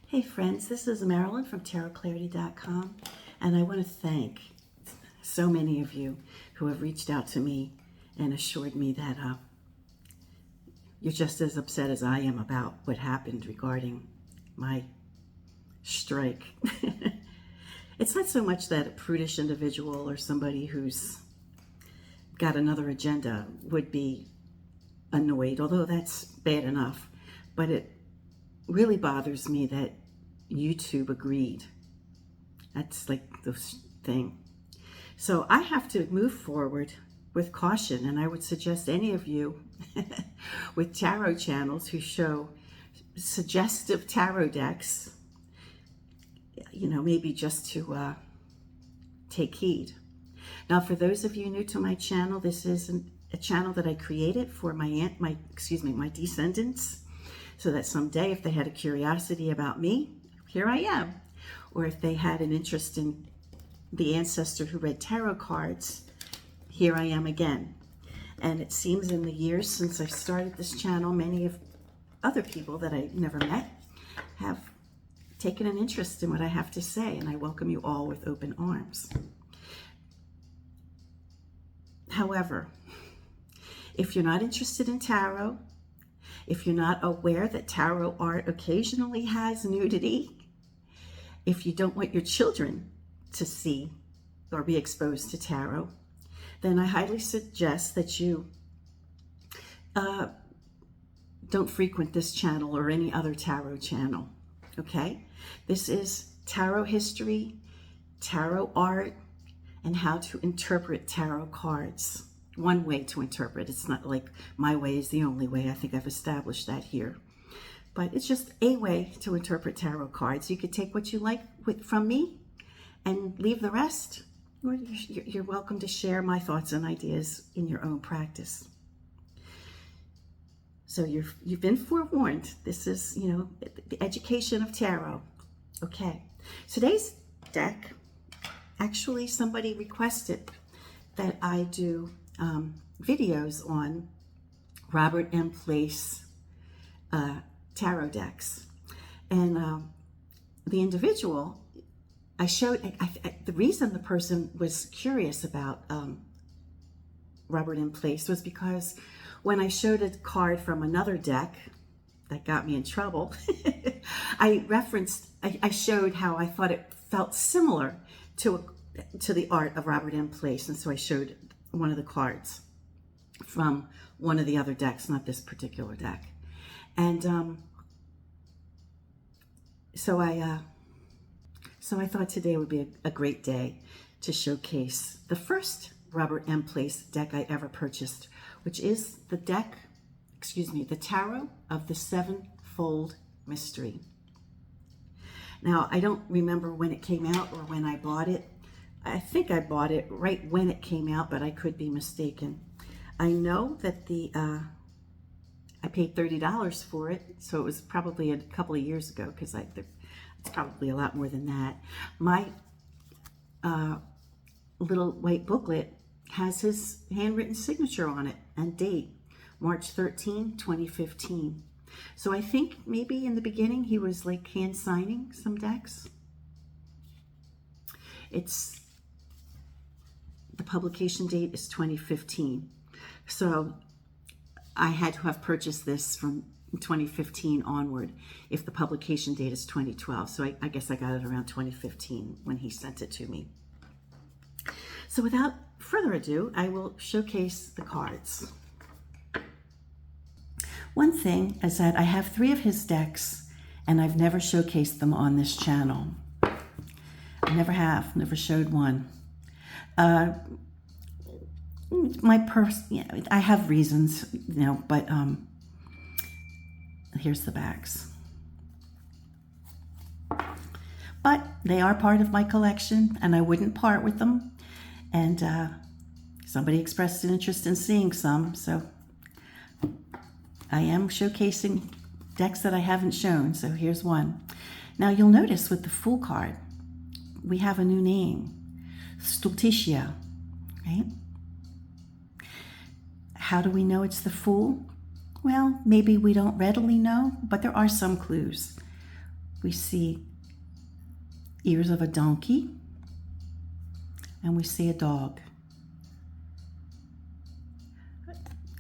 Hey friends, this is Marilyn from tarotclarity.com, and I want to thank so many of you who have reached out to me and assured me that you're just as upset as I am about what happened regarding my strike. It's not so much that a prudish individual or somebody who's got another agenda would be annoyed, although that's bad enough, but it really bothers me that YouTube agreed. That's like the thing. So I have to move forward with caution, and I would suggest any of you with tarot channels who show suggestive tarot decks, maybe just to take heed. Now, for those of you new to my channel, this is a channel that I created for my descendants, so that someday if they had a curiosity about me, here I am. Or if they had an interest in the ancestor who read tarot cards, here I am again. And it seems in the years since I started this channel, many of other people that I never met have taken an interest in what I have to say, and I welcome you all with open arms. However, if you're not interested in tarot, if you're not aware that tarot art occasionally has nudity, if you don't want your children to see or be exposed to tarot, then I highly suggest that you don't frequent this channel or any other tarot channel, okay? This is tarot history, tarot art, and how to interpret tarot cards. One way to interpret. It's not like my way is the only way. I think I've established that here. But it's just a way to interpret tarot cards. You could take what you like from me and leave the rest. You're welcome to share my thoughts and ideas in your own practice. So you've been forewarned. This is, the education of tarot. Okay. Today's deck, actually somebody requested that I do videos on Robert M. Place tarot decks. And the individual, I showed, the reason the person was curious about Robert M. Place was because when I showed a card from another deck that got me in trouble, I showed how I thought it felt similar to the art of Robert M. Place. And so I showed one of the cards from one of the other decks, not this particular deck. And so I thought today would be a great day to showcase the first Robert M. Place deck I ever purchased, which is the Tarot of the Sevenfold Mystery. Now, I don't remember when it came out or when I bought it. I think I bought it right when it came out, but I could be mistaken. I know that I paid $30 for it, so it was probably a couple of years ago, because it's probably a lot more than that. My little white booklet has his handwritten signature on it and date, March 13, 2015. So I think maybe in the beginning he was like hand signing some decks. The publication date is 2015. So I had to have purchased this from 2015 onward if the publication date is 2012. So I guess I got it around 2015 when he sent it to me. So without further ado, I will showcase the cards. One thing is that I have 3 of his decks, and I've never showcased them on this channel. I never showed one. I have reasons, but here's the backs. But they are part of my collection, and I wouldn't part with them. And somebody expressed an interest in seeing some, so I am showcasing decks that I haven't shown. So here's one. Now you'll notice with the Fool card, we have a new name, Stultitia, right? How do we know it's the Fool? Well, maybe we don't readily know, but there are some clues. We see ears of a donkey, and we see a dog.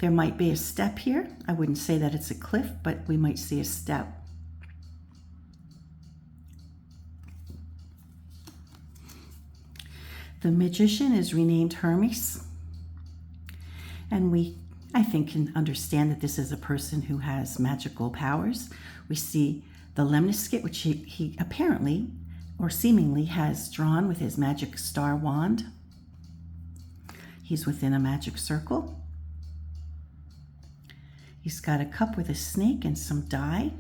There might be a step here. I wouldn't say that it's a cliff, but we might see a step. The magician is renamed Hermes, and I think, can understand that this is a person who has magical powers. We see the lemniscate, which he apparently or seemingly has drawn with his magic star wand. He's within a magic circle. He's got a cup with a snake and some dye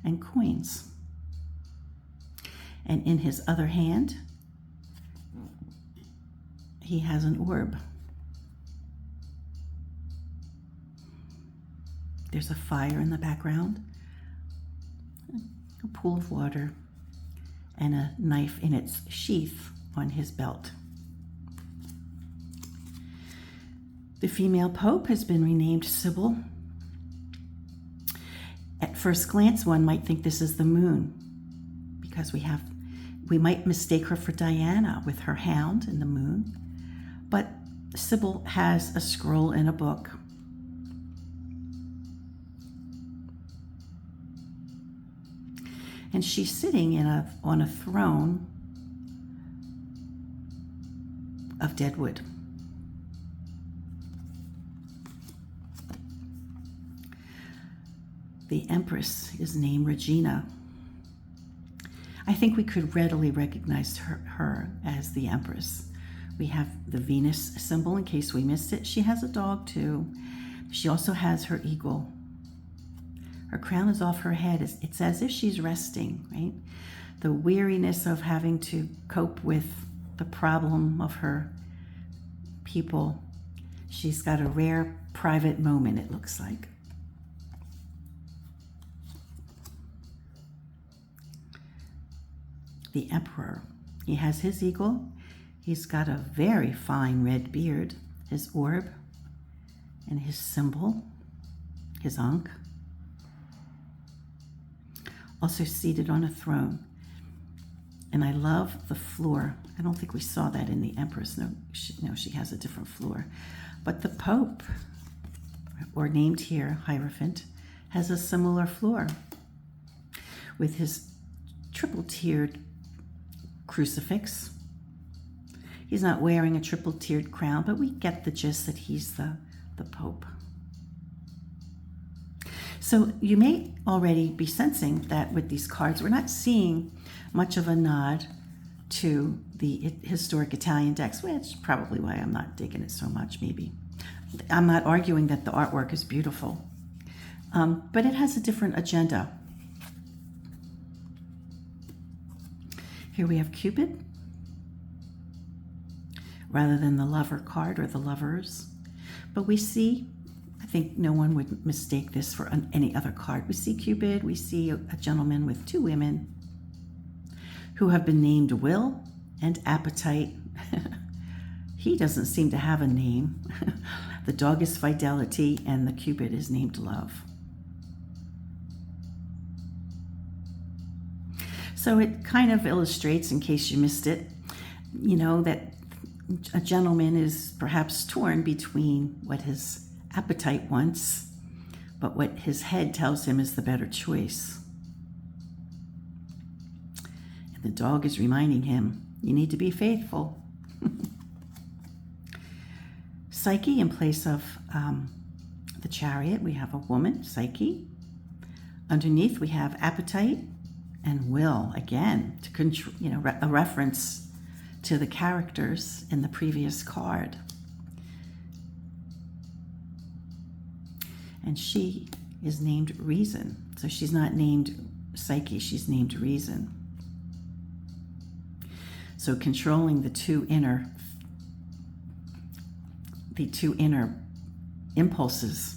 and coins. And in his other hand, he has an orb. There's a fire in the background, a pool of water, and a knife in its sheath on his belt. The female pope has been renamed Sybil. At first glance, one might think this is the moon, because we might mistake her for Diana with her hound in the moon, but Sybil has a scroll in a book. And she's sitting on a throne of dead wood. The Empress is named Regina. I think we could readily recognize her as the Empress. We have the Venus symbol in case we missed it. She has a dog too. She also has her eagle. Her crown is off her head. It's as if she's resting, right? The weariness of having to cope with the problem of her people. She's got a rare private moment, it looks like. The Emperor, he has his eagle. He's got a very fine red beard, his orb, and his symbol, his ankh. Also seated on a throne. And I love the floor. I don't think we saw that in the Empress. No, she has a different floor. But the Pope, or named here Hierophant, has a similar floor with his triple-tiered crucifix. He's not wearing a triple-tiered crown, but we get the gist that he's the Pope. So you may already be sensing that with these cards, we're not seeing much of a nod to the historic Italian decks, which is probably why I'm not digging it so much, maybe. I'm not arguing that the artwork is beautiful, but it has a different agenda. Here we have Cupid, rather than the lover card or the lovers. But we see, I think no one would mistake this for any other card. We see Cupid, we see a gentleman with two women who have been named Will and Appetite. He doesn't seem to have a name. The dog is Fidelity and the Cupid is named Love. So it kind of illustrates, in case you missed it, that a gentleman is perhaps torn between what his appetite wants, but what his head tells him is the better choice. And the dog is reminding him, you need to be faithful. Psyche, in place of the Chariot, we have a woman, Psyche. Underneath, we have Appetite and Will, again, to control, a reference to the characters in the previous card. And she is named Reason. So she's not named Psyche, she's named Reason. So controlling the two inner impulses.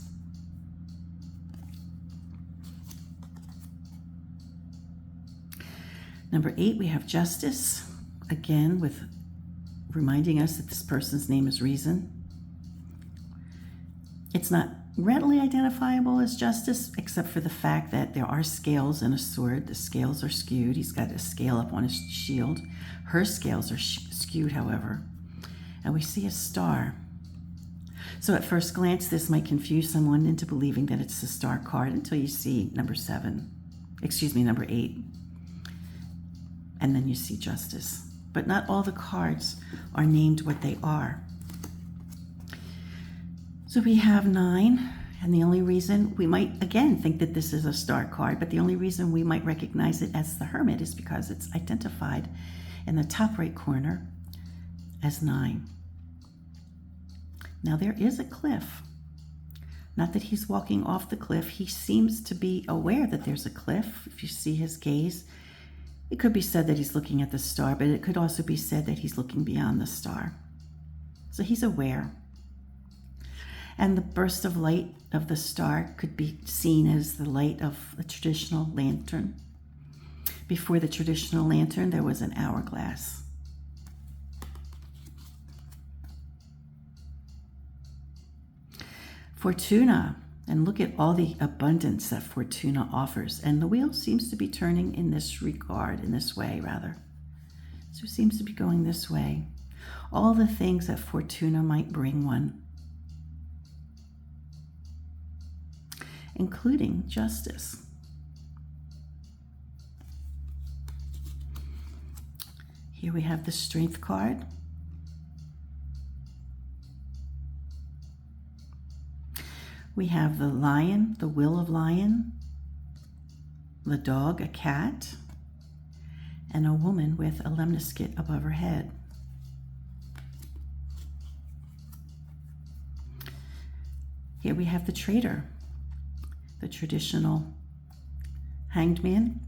Number 8, we have Justice, again with reminding us that this person's name is Reason. It's not readily identifiable as Justice, except for the fact that there are scales in a sword. The scales are skewed. He's got a scale up on his shield. Her scales are skewed, however. And we see a star. So at first glance, this might confuse someone into believing that it's the star card until you see number 8. And then you see Justice. But not all the cards are named what they are. So we have 9, and the only reason we might, again, think that this is a star card, but the only reason we might recognize it as the Hermit is because it's identified in the top right corner as 9. Now there is a cliff. Not that he's walking off the cliff. He seems to be aware that there's a cliff. If you see his gaze, it could be said that he's looking at the star, but it could also be said that he's looking beyond the star. So he's aware. And the burst of light of the star could be seen as the light of a traditional lantern. Before the traditional lantern, there was an hourglass. Fortuna, and look at all the abundance that Fortuna offers. And the wheel seems to be turning in this regard, in this way, rather. So it seems to be going this way. All the things that Fortuna might bring one, including justice. Here we have the Strength card. We have the Lion, the Will of Lion, the dog, a cat, and a woman with a lemniscate above her head. Here we have the Traitor, the traditional hanged man,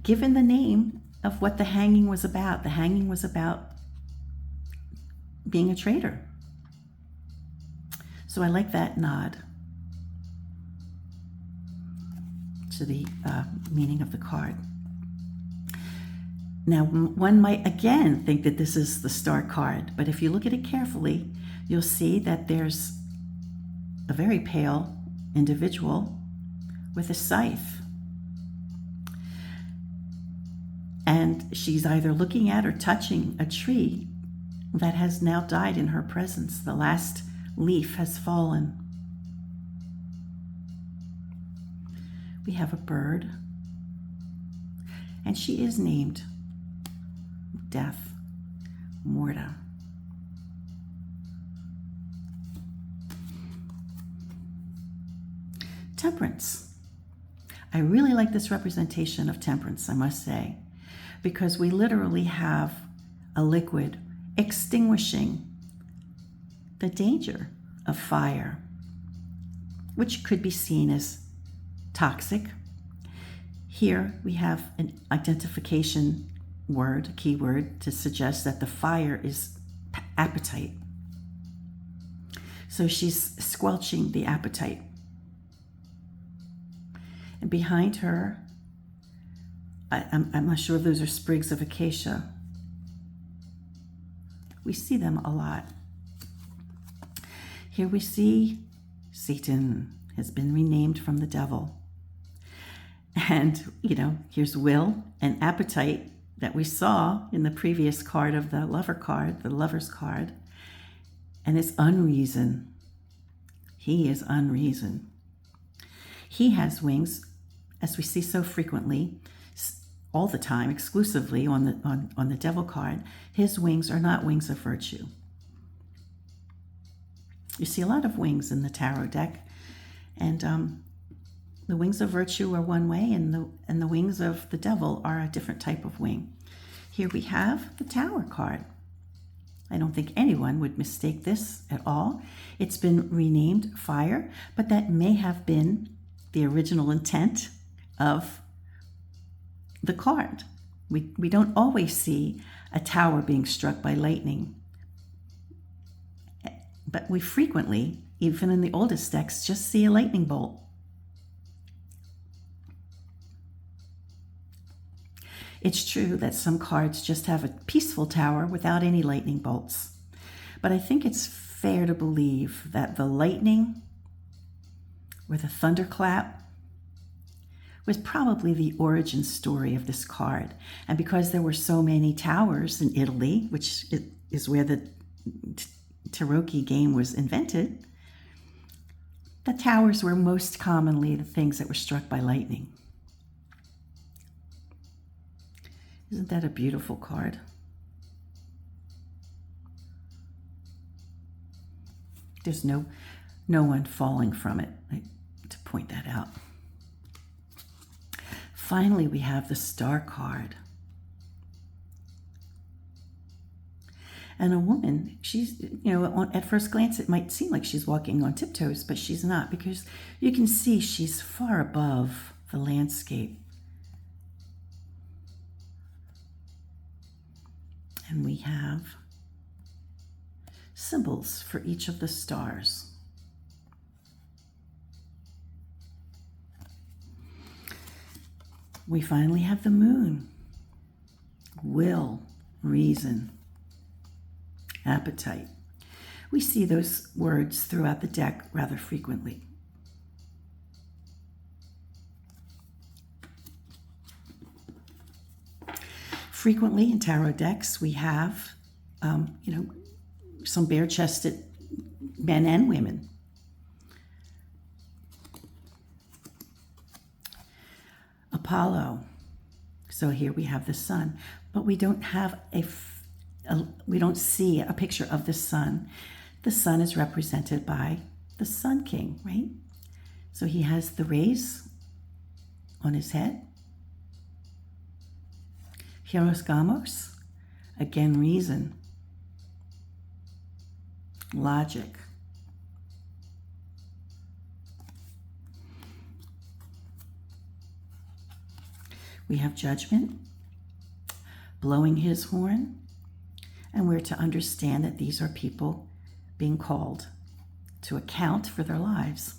given the name of what the hanging was about. The hanging was about being a traitor. So I like that nod to the meaning of the card. Now, one might again think that this is the Star card, but if you look at it carefully, you'll see that there's a very pale individual with a scythe. And she's either looking at or touching a tree that has now died in her presence. The last leaf has fallen. We have a bird, and she is named Death, Morta. Temperance. I really like this representation of temperance, I must say, because we literally have a liquid extinguishing the danger of fire, which could be seen as toxic. Here we have an identification word, a keyword, to suggest that the fire is appetite. So she's squelching the appetite. And behind her, I'm not sure if those are sprigs of acacia. We see them a lot. Here we see Satan has been renamed from the devil. And, here's will and appetite that we saw in the previous card of the lover card, the lover's card. And it's unreason. He is unreason. He has wings, as we see so frequently, all the time, exclusively on the devil card. His wings are not wings of virtue. You see a lot of wings in the tarot deck, and the wings of virtue are one way, and the wings of the devil are a different type of wing. Here we have the Tower card. I don't think anyone would mistake this at all. It's been renamed Fire, but that may have been the original intent of the card. We don't always see a tower being struck by lightning, but we frequently, even in the oldest decks, just see a lightning bolt. It's true that some cards just have a peaceful tower without any lightning bolts, but I think it's fair to believe that the lightning or the thunderclap, was probably the origin story of this card. And because there were so many towers in Italy, which is where the tarocchi game was invented, the towers were most commonly the things that were struck by lightning. Isn't that a beautiful card? There's no one falling from it, to point that out. Finally, we have the Star card. And a woman, she's, at first glance, it might seem like she's walking on tiptoes, but she's not, because you can see she's far above the landscape. And we have symbols for each of the stars. We finally have the moon. Will, reason, appetite. We see those words throughout the deck rather frequently. Frequently in tarot decks, we have, some bare-chested men and women. Apollo. So here we have the sun, but we don't have we don't see a picture of the sun. The sun is represented by the Sun King, right? So he has the rays on his head. Hieros Gamos, again, reason, logic. We have judgment, blowing his horn, and we're to understand that these are people being called to account for their lives.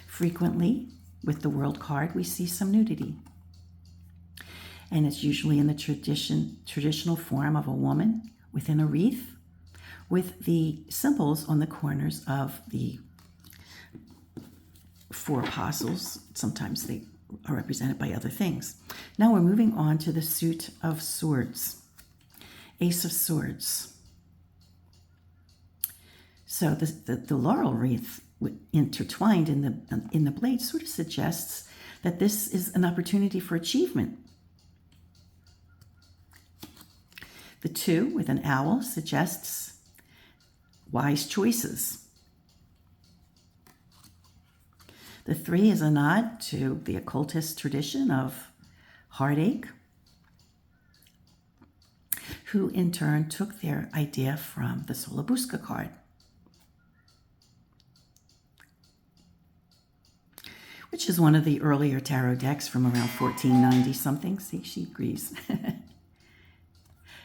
Frequently, with the World card, we see some nudity. And it's usually in the traditional form of a woman within a wreath with the symbols on the corners of the four apostles. Sometimes they are represented by other things. Now we're moving on to the suit of swords, Ace of Swords. So the laurel wreath intertwined in the blade sort of suggests that this is an opportunity for achievement. The 2 with an owl suggests wise choices. The 3 is a nod to the occultist tradition of heartache, who in turn took their idea from the Solabusca card, which is one of the earlier tarot decks from around 1490 something. See, she agrees.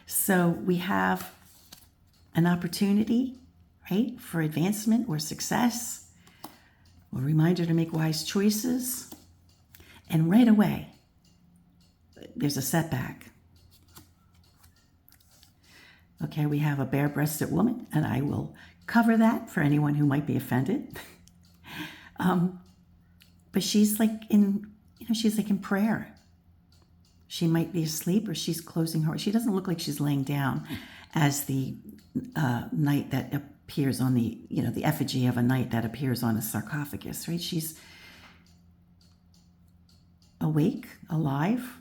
So we have an opportunity, right, for advancement or success, a reminder to make wise choices, and right away, there's a setback. Okay, we have a bare-breasted woman, and I will cover that for anyone who might be offended. But she's like in prayer. She might be asleep or she's closing her. She doesn't look like she's laying down as the knight that appears on the effigy of a knight that appears on a sarcophagus, right? She's awake, alive,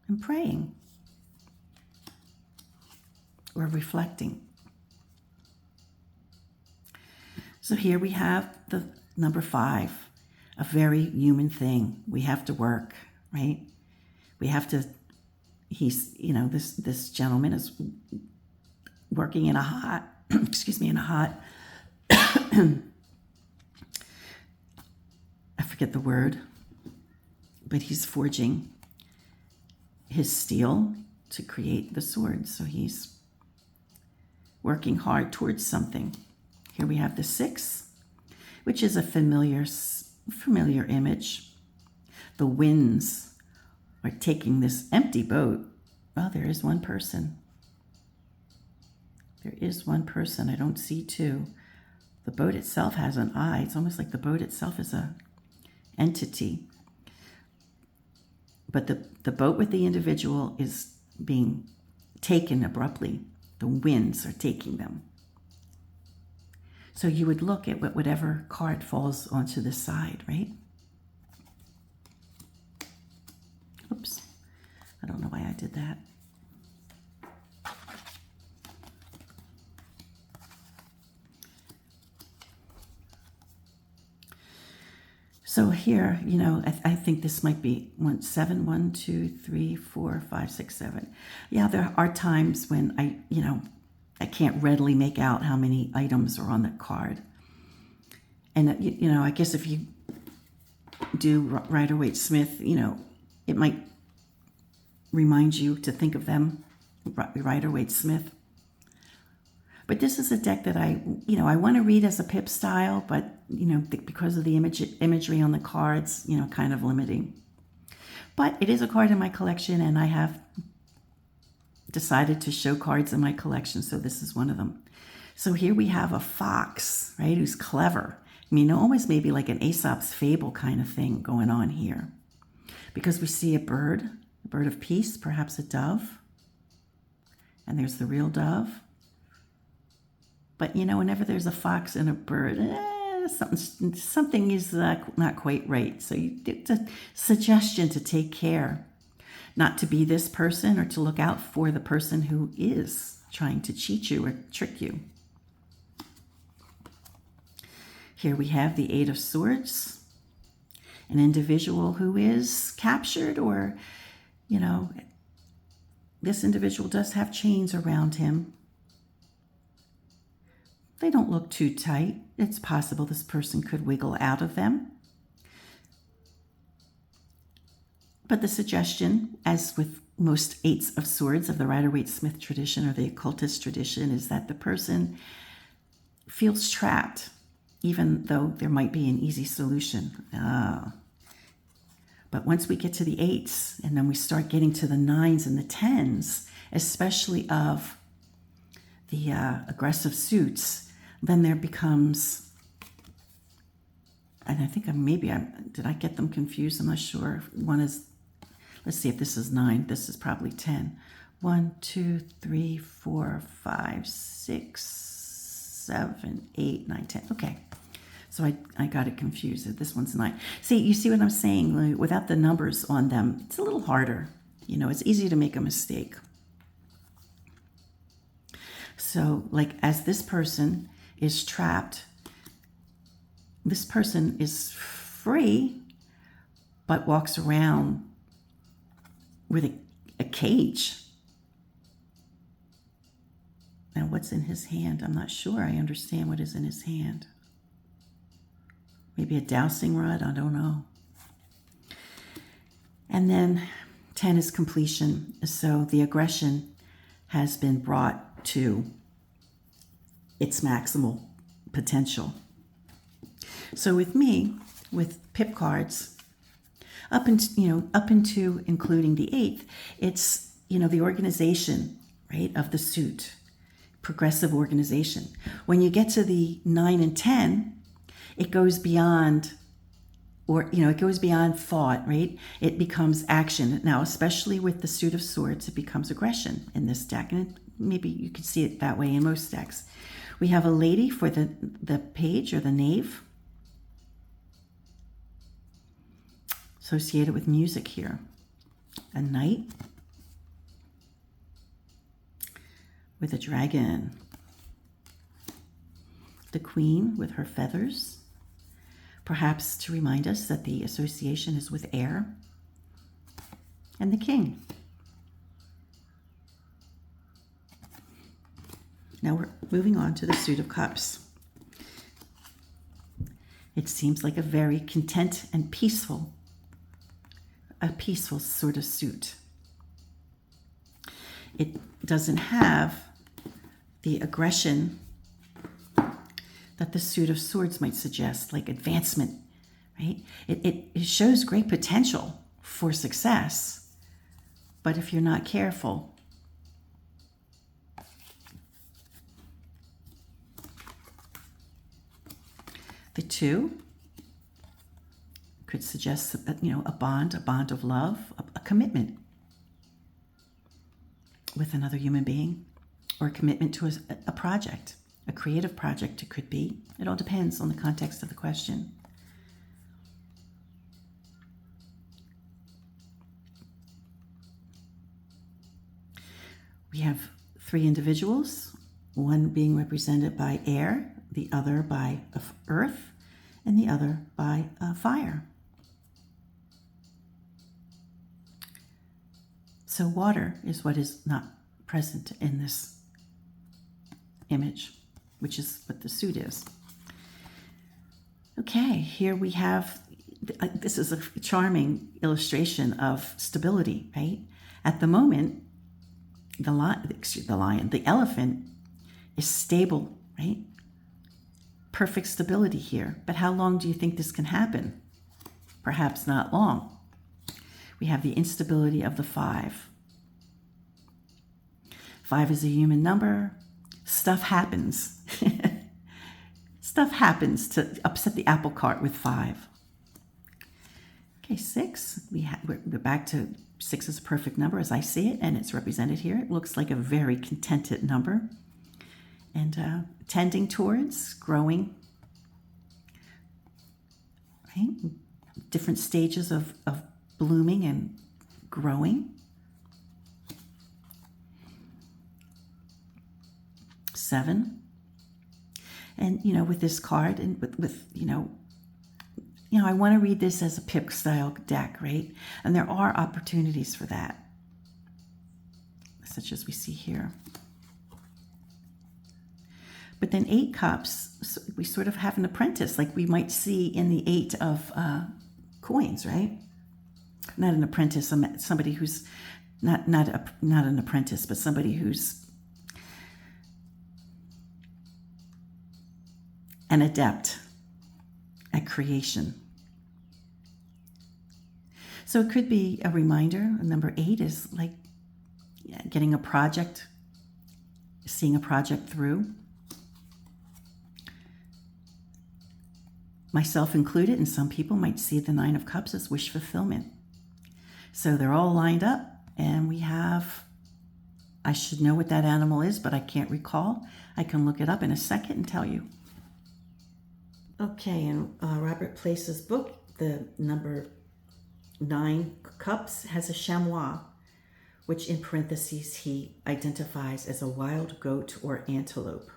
and praying or reflecting. So here we have the number 5, a very human thing. We have to work, right? We have to, this gentleman is working in a hot, I forget the word, but he's forging his steel to create the sword. So he's working hard towards something. Here we have the 6, which is a familiar image. The winds are taking this empty boat. Well, there is one person. There is one person. I don't see 2. The boat itself has an eye. It's almost like the boat itself is a entity. But the boat with the individual is being taken abruptly. The winds are taking them. So you would look at whatever card falls onto the side, right? Oops. I don't know why I did that. So here, you know, I think this might be 7, 1, 2, 3, 4, 5, 6, 7. Yeah, there are times when I can't readily make out how many items are on the card. And, you know, I guess if you do Rider-Waite-Smith, you know, it might remind you to think of them, Rider-Waite-Smith. But this is a deck that I want to read as a pip style, but, you know, because of the imagery on the cards, you know, kind of limiting. But it is a card in my collection, and I have decided to show cards in my collection, so this is one of them. So here we have a fox, right, who's clever. I mean, almost maybe like an Aesop's fable kind of thing going on here. Because we see a bird of peace, perhaps a dove. And there's the real dove. But, you know, whenever there's a fox and a bird, something is not quite right. So it's a suggestion to take care, not to be this person or to look out for the person who is trying to cheat you or trick you. Here we have the Eight of Swords, an individual who is captured, or, you know, this individual does have chains around him. They don't look too tight. It's possible this person could wiggle out of them. But the suggestion, as with most Eights of Swords of the Rider-Waite-Smith tradition or the occultist tradition, is that the person feels trapped, even though there might be an easy solution. But once we get to the 8s, and then we start getting to the 9s and the 10s, especially of the aggressive suits, then there becomes, and I think did I get them confused? I'm not sure. One is, let's see if this is 9. This is probably 10. 1, 2, 3, 4, 5, 6, 7, 8, 9, 10. Okay. So I got it confused. This one's 9. See, you see what I'm saying? Without the numbers on them, it's a little harder. You know, it's easy to make a mistake. So, like, as this person is trapped, this person is free, but walks around with a cage. Now, what's in his hand? I'm not sure I understand what is in his hand. Maybe a dowsing rod? I don't know. And then 10 is completion. So the aggression has been brought to its maximal potential. So with me, with pip cards, up into including the 8th, it's, you know, the organization, right, of the suit, progressive organization. When you get to the 9 and 10, it goes beyond, or, you know, it goes beyond thought, right? It becomes action. Now, especially with the Suit of Swords, it becomes aggression in this deck, and maybe you could see it that way in most decks. We have a lady for the page or the knave, associated with music here. A knight with a dragon. The queen with her feathers, perhaps to remind us that the association is with air. And the king. Now we're moving on to the Suit of Cups. It seems like a very content and peaceful sort of suit. It doesn't have the aggression that the Suit of Swords might suggest, like advancement, right? It shows great potential for success, but if you're not careful, The 2 could suggest, a bond of love, a commitment with another human being, or a commitment to a project, a creative project it could be. It all depends on the context of the question. We have 3 individuals, one being represented by air, the other by earth, and the other by fire. So water is what is not present in this image, which is what the suit is. Okay, here we have, this is a charming illustration of stability, right? At the moment, the elephant is stable, right? Perfect stability here. But how long do you think this can happen? Perhaps not long. We have the instability of the 5. 5 is a human number. Stuff happens. Stuff happens to upset the apple cart with 5. Okay, 6. We're back to 6 is a perfect number as I see it, and it's represented here. It looks like a very contented number. And tending towards, growing, right? Different stages of blooming and growing. 7. And, with this card and with I want to read this as a pip style deck, right? And there are opportunities for that, such as we see here. But then 8 cups, we sort of have an apprentice, like we might see in the 8 of coins, right? Not an apprentice, somebody who's not an apprentice, but somebody who's an adept at creation. So it could be a reminder. Number 8 is like getting a project, seeing a project through. Myself included, and some people might see the 9 of Cups as wish fulfillment. So they're all lined up, and we have, I should know what that animal is, but I can't recall. I can look it up in a second and tell you. Okay, in Robert Place's book, the number 9 Cups has a chamois, which in parentheses he identifies as a wild goat or antelope.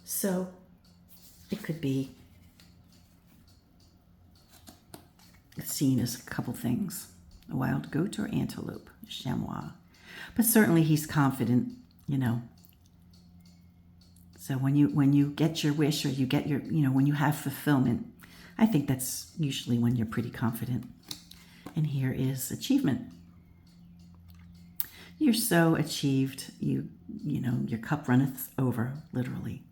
So it could be seen as a couple things, a wild goat or antelope, chamois. But certainly he's confident, So when you get your wish, or you get your, when you have fulfillment, I think that's usually when you're pretty confident. And here is achievement. You're so achieved, your cup runneth over, literally.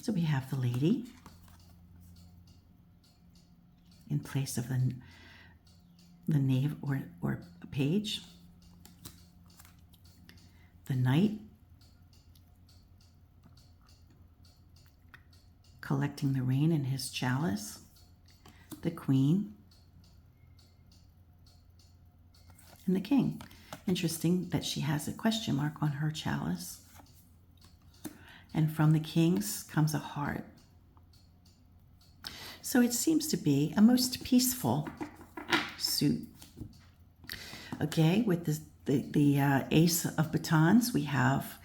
So we have the lady in place of the knave or a page. The knight collecting the rain in his chalice. The queen. And the king. Interesting that she has a question mark on her chalice. And from the king's comes a heart. So it seems to be a most peaceful suit. Okay, with the Ace of Batons, we have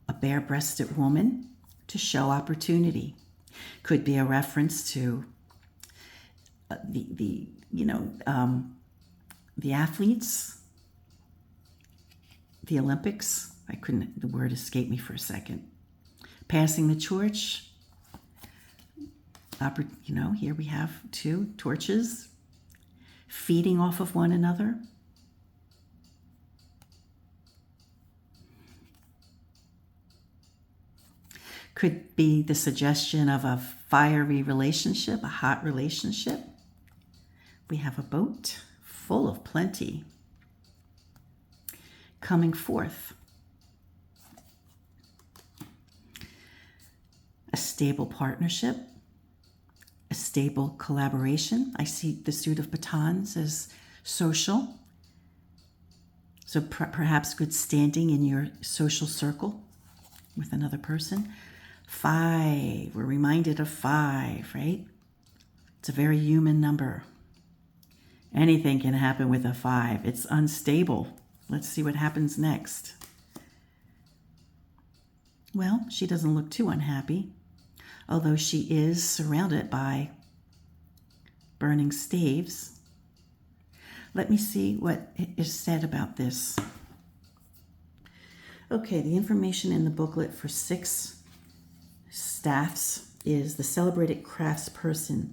a bare-breasted woman to show opportunity. Could be a reference to the athletes, the Olympics. The word escaped me for a second. Passing the torch. Here we have 2 torches feeding off of one another. Could be the suggestion of a fiery relationship, a hot relationship. We have a boat full of plenty coming forth. A stable partnership. stable collaboration. I see the suit of batons as social. So perhaps good standing in your social circle with another person. 5, we're reminded of 5, right? It's a very human number. Anything can happen with a 5. It's unstable. Let's see what happens next. Well, she doesn't look too unhappy, although she is surrounded by burning staves. Let me see what is said about this. Okay, the information in the booklet for 6 staffs is the celebrated craftsperson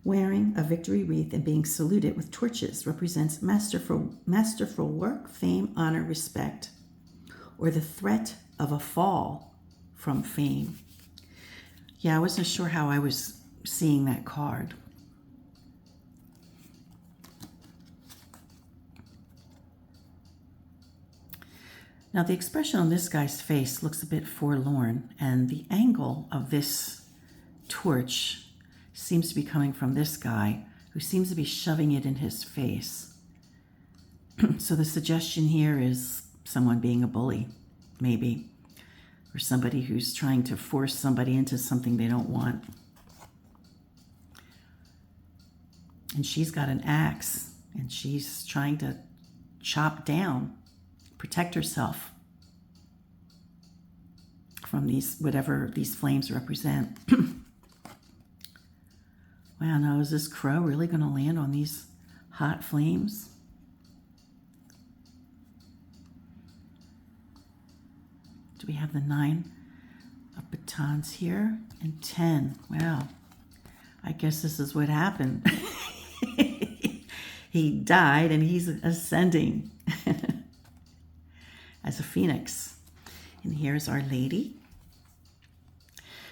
wearing a victory wreath and being saluted with torches represents masterful work, fame, honor, respect, or the threat of a fall from fame. Yeah, I wasn't sure how I was seeing that card. Now, the expression on this guy's face looks a bit forlorn, and the angle of this torch seems to be coming from this guy, who seems to be shoving it in his face. So the suggestion here is someone being a bully, maybe, or somebody who's trying to force somebody into something they don't want. And she's got an axe, and she's trying to chop down, protect herself from whatever these flames represent. Wow, now is this crow really going to land on these hot flames? Do we have the 9 of batons here? And 10. Wow. I guess this is what happened. He died and he's ascending as a phoenix. And here's Our Lady.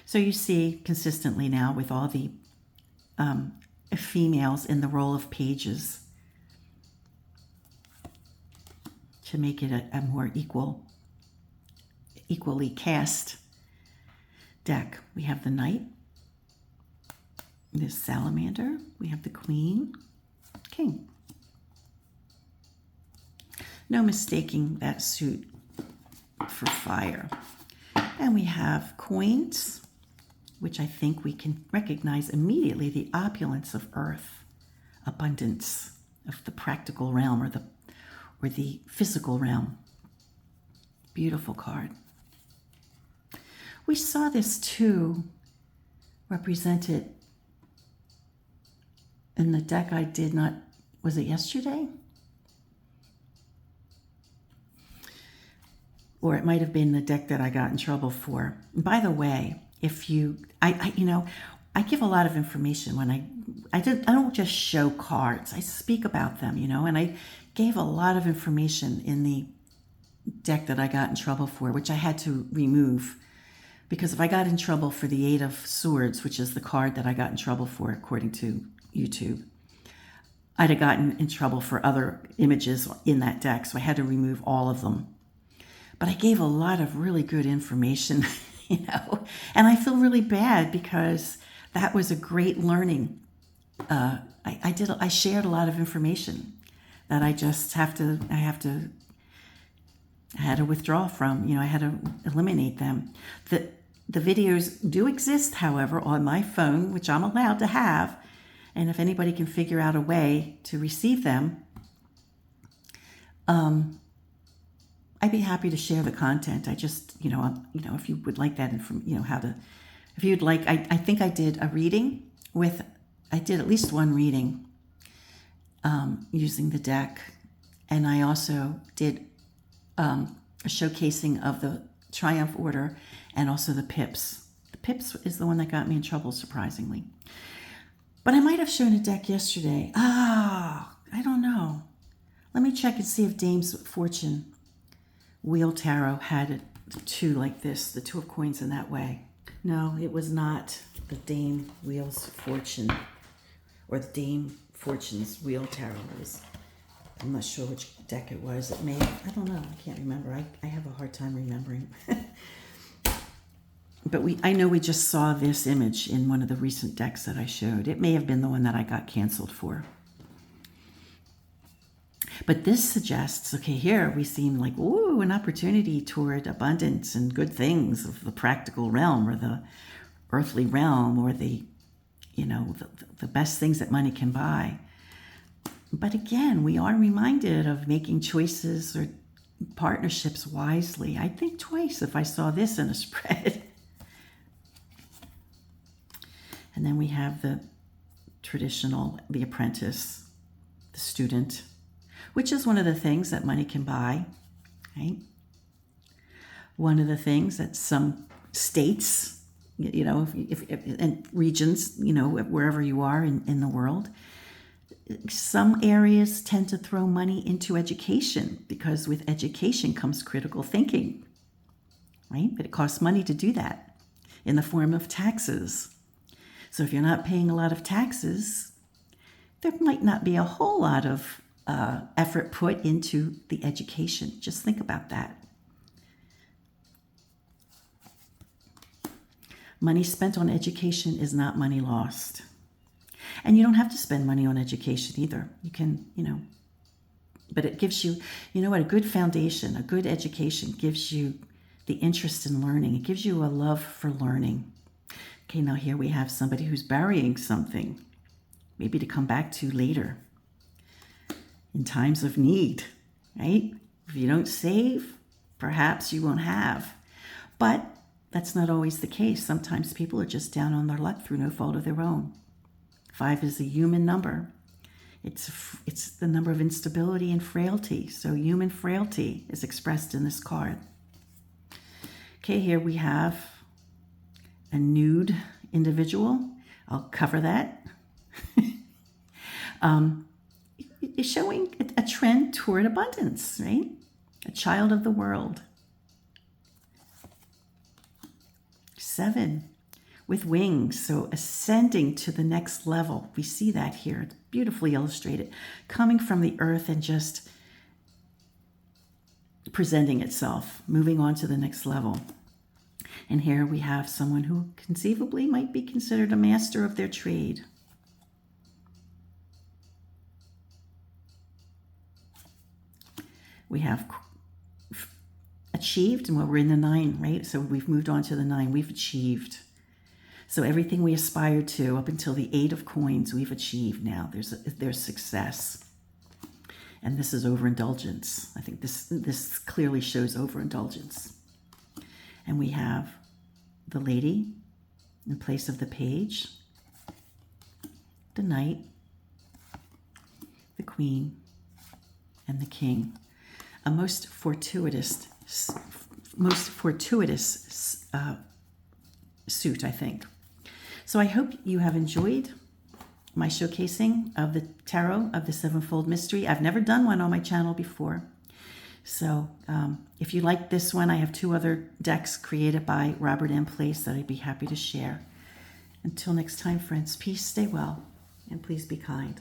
So you see consistently now with all the females in the role of pages to make it a more equally cast deck. We have the Knight, this Salamander, we have the Queen, King. No mistaking that suit for fire. And we have coins, which I think we can recognize immediately the opulence of earth, abundance of the practical realm or the physical realm. Beautiful card. We saw this too represented in the deck I did not, was it yesterday? Or it might have been the deck that I got in trouble for. And by the way, if you, I give a lot of information when I don't just show cards. I speak about them, and I gave a lot of information in the deck that I got in trouble for, which I had to remove. Because if I got in trouble for the 8 of Swords, which is the card that I got in trouble for, according to YouTube, I'd have gotten in trouble for other images in that deck. So I had to remove all of them. But I gave a lot of really good information, and I feel really bad because that was a great learning. I shared a lot of information that I had to withdraw from. I had to eliminate them. The videos do exist, however, on my phone, which I'm allowed to have. And if anybody can figure out a way to receive them, I'd be happy to share the content. I just, if you would like that if you'd like, I think I did a reading I did at least one reading using the deck. And I also did a showcasing of the Triumph Order and also the Pips. The Pips is the one that got me in trouble, surprisingly. But I might have shown a deck yesterday. I don't know. Let me check and see if Dame's Fortune Wheel Tarot had the 2 like this, the 2 of coins in that way. No, it was not the Dame Wheels Fortune or the Dame Fortune's Wheel Tarot. I'm not sure which deck it was. I don't know. I can't remember. I have a hard time remembering. But I know we just saw this image in one of the recent decks that I showed. It may have been the one that I got canceled for. But this suggests, okay, here we seem like, ooh, an opportunity toward abundance and good things of the practical realm or the earthly realm or the best things that money can buy. But again, we are reminded of making choices or partnerships wisely. I'd think twice if I saw this in a spread. And then we have the traditional, the apprentice, the student, which is one of the things that money can buy, right? One of the things that some states, and regions, wherever you are in the world, some areas tend to throw money into education because with education comes critical thinking, right? But it costs money to do that in the form of taxes. So if you're not paying a lot of taxes, there might not be a whole lot of effort put into the education. Just think about that. Money spent on education is not money lost. And you don't have to spend money on education either. You can, but it gives you, a good foundation, a good education gives you the interest in learning. It gives you a love for learning. Okay, now here we have somebody who's burying something, maybe to come back to later in times of need, right? If you don't save, perhaps you won't have. But that's not always the case. Sometimes people are just down on their luck through no fault of their own. 5 is a human number. It's the number of instability and frailty. So human frailty is expressed in this card. Okay, here we have a nude individual. I'll cover that. It's showing a trend toward abundance, right? A child of the world. 7 with wings, so ascending to the next level. We see that here. It's beautifully illustrated. Coming from the earth and just presenting itself, moving on to the next level. And here we have someone who conceivably might be considered a master of their trade. We have achieved, and we're in the 9, right? So we've moved on to the 9. We've achieved. So everything we aspired to up until the 8 of coins, we've achieved now. There's success. And this is overindulgence. I think this clearly shows overindulgence. And we have the lady in place of the page, the knight, the queen, and the king. A most fortuitous suit, I think. So I hope you have enjoyed my showcasing of the tarot of the Sevenfold Mystery. I've never done one on my channel before. So if you like this one, I have 2 other decks created by Robert M. Place that I'd be happy to share. Until next time, friends, peace, stay well, and please be kind.